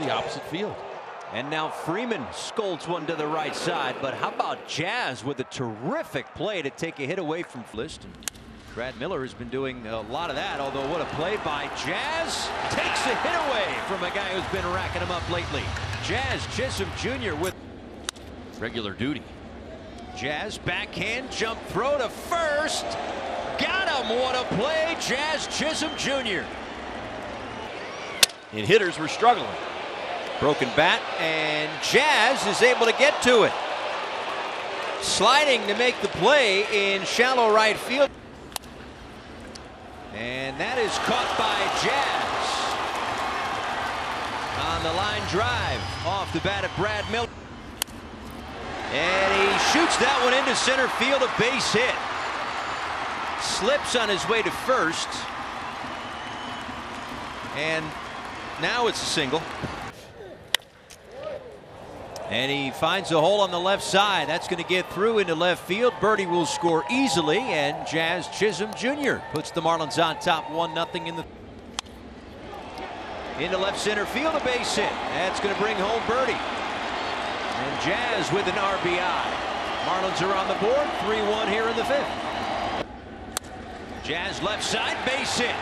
the opposite field. And now Freeman scolds one to the right side. But how about Jazz with a terrific play to take a hit away from List. Brad Miller has been doing a lot of that, although what a play by Jazz. Takes a hit away from a guy who's been racking him up lately. Jazz Chisholm Jr. with regular duty. Jazz backhand jump throw to first. Got him. What a play, Jazz Chisholm Jr. And hitters were struggling. Broken bat, and Jazz is able to get to it. Sliding to make the play in shallow right field. And that is caught by Jazz. On the line drive off the bat of Brad Miller. And he shoots that one into center field, a base hit. Slips on his way to first. And now it's a single. And he finds a hole on the left side. That's going to get through into left field. Birdie will score easily, and Jazz Chisholm Jr. puts the Marlins on top 1-0 in the. Into left center field, a base hit. That's going to bring home Birdie. And Jazz with an RBI. Marlins are on the board, 3-1 here in the fifth. Jazz left side, base hit.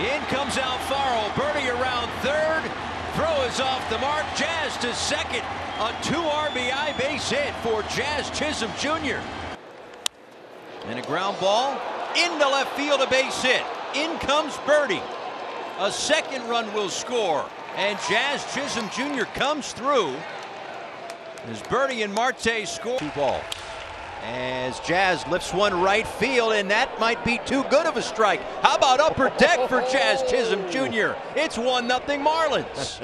In comes Alfaro. Birdie around third. Throw is off the mark. Jazz to second. A 2 RBI base hit for Jazz Chisholm Jr. And a ground ball into left field, a base hit. In comes Birdie. A second run will score. And Jazz Chisholm Jr. comes through as Birdie and Marte score. 2 balls. As Jazz lifts one right field, and that might be too good of a strike. How about upper deck for Jazz Chisholm Jr.? It's 1-0 Marlins.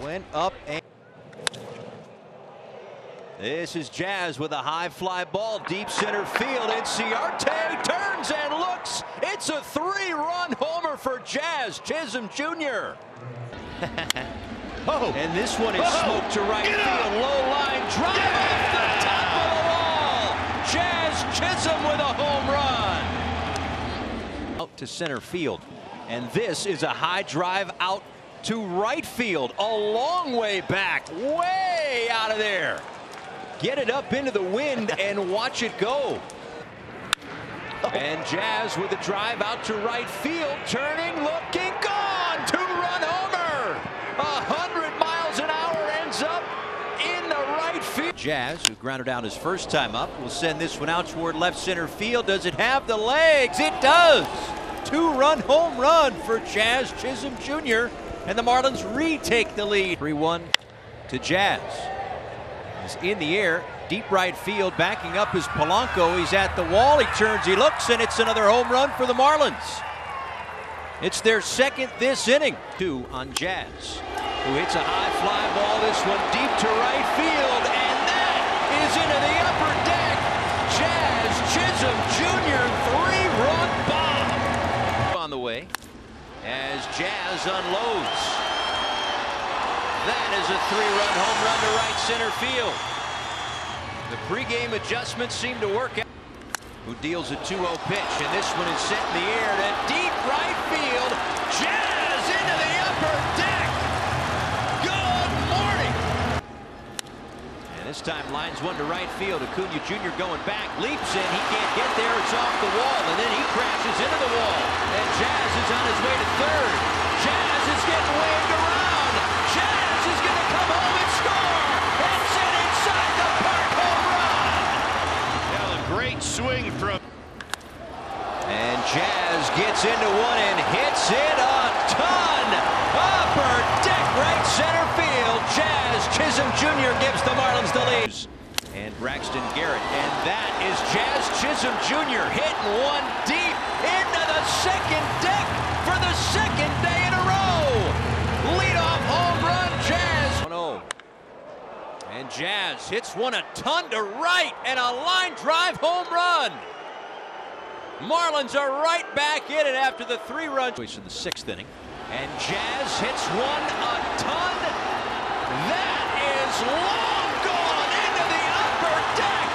Went up and this is Jazz with a high fly ball deep center field, and Ciarte turns and looks. It's a 3-run homer for Jazz Chisholm Jr. And this one is smoked to right field. Low line drive off the top of the wall. Jazz Chisholm with a home run. Out to center field. And this is a high drive out to right field. A long way back. Way out of there. Get it up into the wind and watch it go. And Jazz with a drive out to right field. Turning, looking, gone. 2-run homer. 100 miles an hour ends up in the right field. Jazz, who grounded out his first time up, will send this one out toward left center field. Does it have the legs? It does. 2-run home run for Jazz Chisholm Jr. And the Marlins retake the lead. 3-1 to Jazz. He's in the air, deep right field. Backing up is Polanco. He's at the wall. He turns, he looks, and it's another home run for the Marlins. It's their second this inning. 2 on Jazz, who hits a high fly ball. This one deep to right field, and that is into the upper deck. Jazz Chisholm Jr. 3-run bomb on the way as Jazz unloads. That is a 3-run home run to right center field. The pregame adjustments seem to work out. Who deals a 2-0 pitch, and this one is sent in the air to deep right field. Jazz into the upper deck. Good morning. And this time lines one to right field. Acuna Jr. going back, leaps in. He can't get there. It's off the wall, and then he crashes into the wall. And Jazz is on his way to third. Jazz is getting waved around. Jazz is going to come home and score. That's it, inside the park home run. Now a great swing from. And Jazz gets into one and hits it a ton. Upper deck right center field. Jazz Chisholm Jr. gives the Marlins the lead. And Braxton Garrett. And that is Jazz Chisholm Jr. hitting one deep into the second deck for the second day in a row. Leadoff home run, Jazz. 1-0. And Jazz hits one a ton to right and a line drive home run. Marlins are right back in it after the 3-run in the 6th inning. And Jazz hits one a ton. That is long gone into the upper deck.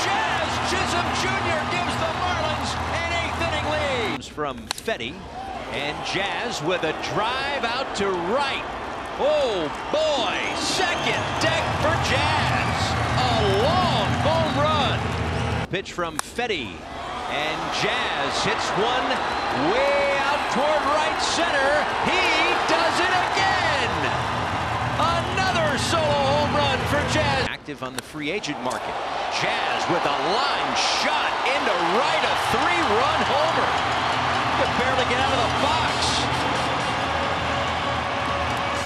Jazz Chisholm Jr. gives the Marlins an 8th inning lead. From Fetty, and Jazz with a drive out to right. Oh boy, second deck for Jazz. A long home run. Pitch from Fetty, and Jazz hits one way out toward right center. He does it again. Another solo home run for Jazz. Active on the free agent market. Jazz with a line shot.